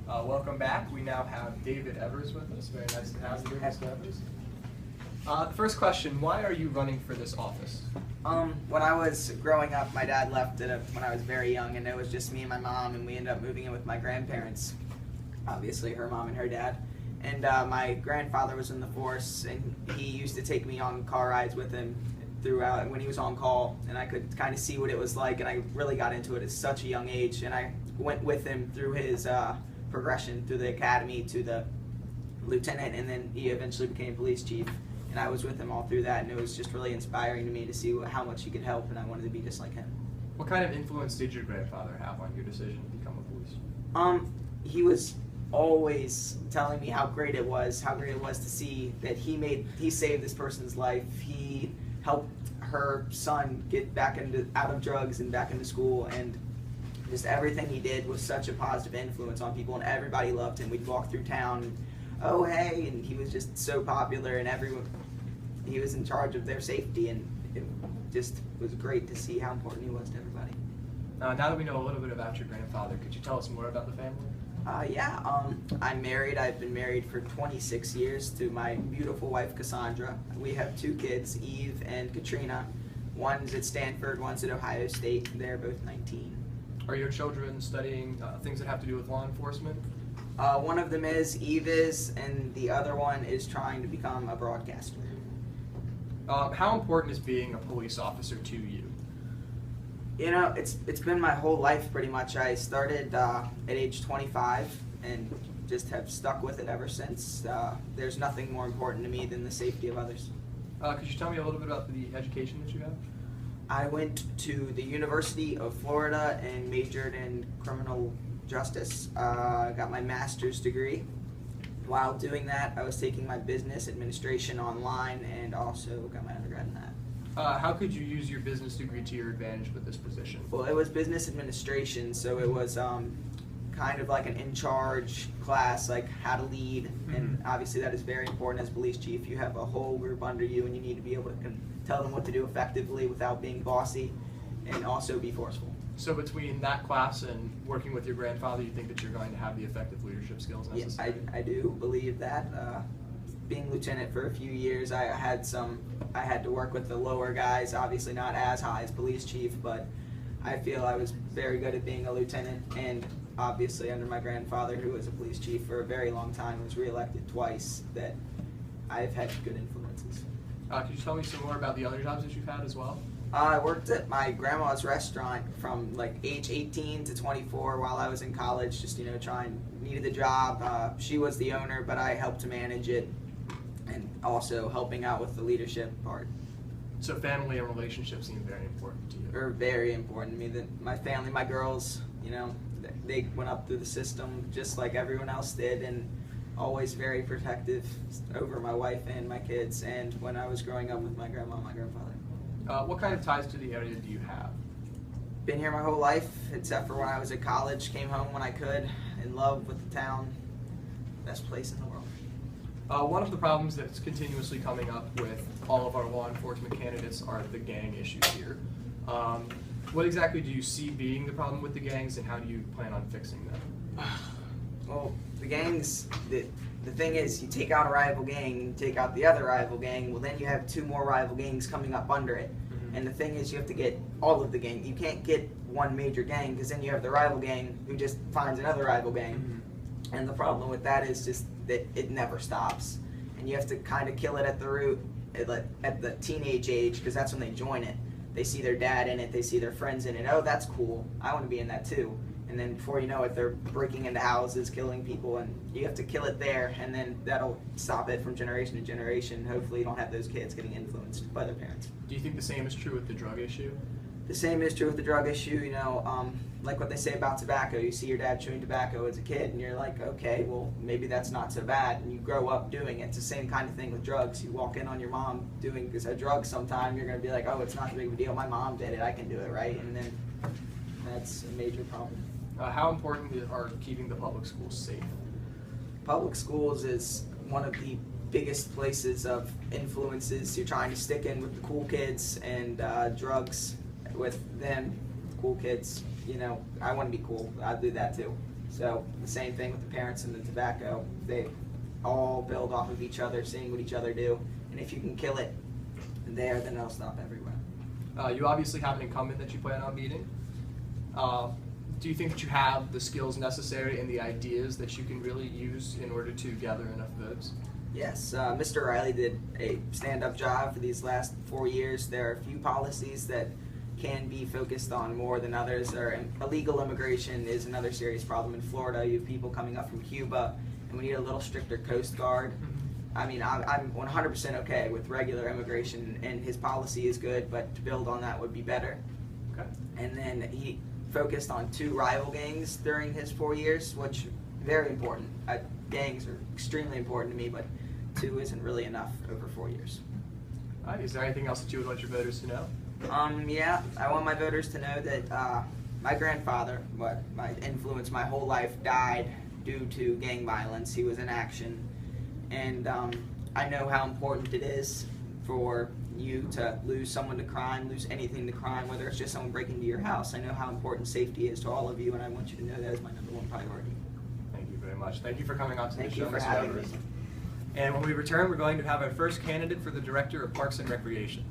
Welcome back. We now have David Evers with us. Very nice to have you, Mr. Evers. The first question, why are you running for this office? When I was growing up, my dad left when I was very young, and it was just me and my mom, and we ended up moving in with my grandparents, obviously her mom and her dad. And my grandfather was in the force, and he used to take me on car rides with him throughout when he was on call, and I could kind of see what it was like, and I really got into it at such a young age, and I went with him through his progression through the academy to the lieutenant, and then he eventually became police chief, and I was with him all through that, and it was just really inspiring to me to see how much he could help, and I wanted to be just like him. What kind of influence did your grandfather have on your decision to become a police chief? He was always telling me how great it was to see that he saved this person's life. He helped her son get out of drugs and back into school, and just everything he did was such a positive influence on people, and everybody loved him. We'd walk through town, and, oh hey, and he was just so popular, and he was in charge of their safety, and it just was great to see how important he was to everybody. Now that we know a little bit about your grandfather, could you tell us more about the family? I'm married. I've been married for 26 years to my beautiful wife, Cassandra. We have 2 kids, Eve and Katrina. One's at Stanford, one's at Ohio State. They're both 19. Are your children studying things that have to do with law enforcement? One of them is, Eve is, and the other one is trying to become a broadcaster. How important is being a police officer to you? You know, it's been my whole life pretty much. I started at age 25 and just have stuck with it ever since. There's nothing more important to me than the safety of others. Could you tell me a little bit about the education that you have? I went to the University of Florida and majored in criminal justice. I got my master's degree. While doing that, I was taking my business administration online and also got my undergrad in that. How could you use your business degree to your advantage with this position? Well, it was business administration, so it was kind of like an in-charge class, like how to lead, and obviously that is very important as police chief. You have a whole group under you, and you need to be able to tell them what to do effectively without being bossy, and also be forceful. So between that class and working with your grandfather, you think that you're going to have the effective leadership skills necessary? Yes, I do believe that. Being lieutenant for a few years, I had to work with the lower guys, obviously not as high as police chief, but I feel I was very good at being a lieutenant, and obviously under my grandfather, who was a police chief for a very long time, was reelected twice, that I've had good influences. Could you tell me some more about the other jobs that you've had as well? I worked at my grandma's restaurant from like age 18 to 24 while I was in college, just needed the job. She was the owner, but I helped to manage it, and also helping out with the leadership part. So family and relationships seem very important to you. They're very important to me. My family, my girls, they went up through the system just like everyone else did, and always very protective over my wife and my kids, and when I was growing up with my grandma and my grandfather. What kind of ties to the area do you have? Been here my whole life, except for when I was at college. Came home when I could, in love with the town. Best place in the world. One of the problems that's continuously coming up with all of our law enforcement candidates are the gang issues here. What exactly do you see being the problem with the gangs, and how do you plan on fixing them? Well, the gangs, the thing is, you take out a rival gang, you take out the other rival gang, well then you have 2 more rival gangs coming up under it. And the thing is, you have to get all of the gang. You can't get one major gang, because then you have the rival gang who just finds another rival gang. And the problem with that is just that it never stops. And you have to kind of kill it at the root, at the teenage age, because that's when they join it. They see their dad in it, they see their friends in it. Oh, that's cool. I want to be in that too. And then before you know it, they're breaking into houses, killing people, and you have to kill it there, and then that'll stop it from generation to generation. Hopefully you don't have those kids getting influenced by their parents. Do you think the same is true with the drug issue? The same is true with the drug issue, like what they say about tobacco. You see your dad chewing tobacco as a kid, and you're like, okay, well, maybe that's not so bad, and you grow up doing it. It's the same kind of thing with drugs. You walk in on your mom doing a drug sometime, you're going to be like, oh, it's not a big deal. My mom did it. I can do it, right? And then that's a major problem. How important are keeping the public schools safe? Public schools is one of the biggest places of influences. You're trying to stick in with the cool kids, and drugs with them, cool kids. I want to be cool. I'll do that too. So the same thing with the parents and the tobacco. They all build off of each other, seeing what each other do, and if you can kill it there, then it'll stop everywhere. You obviously have an incumbent that you plan on beating. Do you think that you have the skills necessary and the ideas that you can really use in order to gather enough votes? Yes, Mr. Riley did a stand-up job for these last 4 years. There are a few policies that can be focused on more than others. Illegal immigration is another serious problem in Florida. You have people coming up from Cuba, and we need a little stricter Coast Guard. I mean, I'm 100% okay with regular immigration, and his policy is good, but to build on that would be better. Okay. And then he focused on 2 rival gangs during his 4 years, which very important. Gangs are extremely important to me, but 2 isn't really enough over 4 years. All right. Is there anything else that you would want your voters to know? Yeah, I want my voters to know that my grandfather, my influence my whole life, died due to gang violence. He was in action, and I know how important it is for you to lose someone to crime, lose anything to crime, whether it's just someone breaking into your house. I know how important safety is to all of you, and I want you to know that is my #1 priority. Thank you very much. Thank you for coming on to Thank the you show, for Mr. having Evers. me. And when we return, we're going to have our first candidate for the Director of Parks and Recreation.